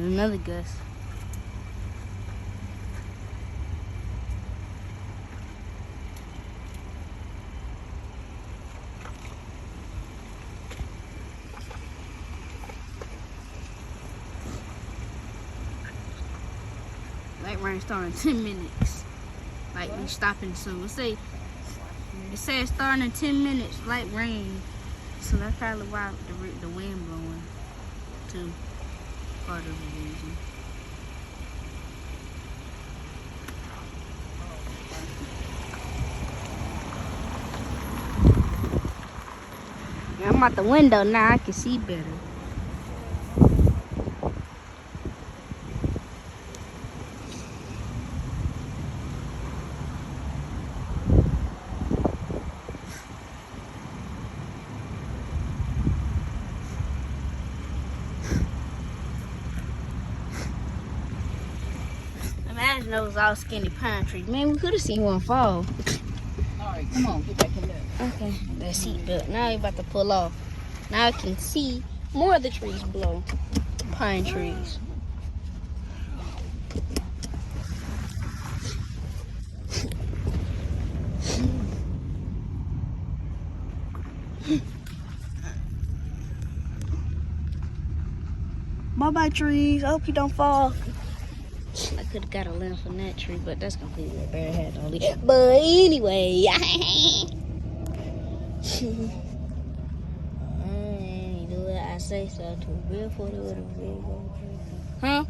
Another gust. Light rain starting in 10 minutes. Like we stopping soon. It says starting in 10 minutes. Light rain. So that's probably why the wind blowing too. Part of the reason. I'm out the window now. I can see better. Imagine those all skinny pine trees. Man, we could have seen one fall. Alright, come on, get back in there. Okay, that seat belt. Now you're about to pull off. Now I can see more of the trees below. Pine trees. Bye-bye trees. I hope you don't fall. I could have got a limb from that tree, but that's completely a bear hat only. But anyway. I say so too. Real for the real. Huh?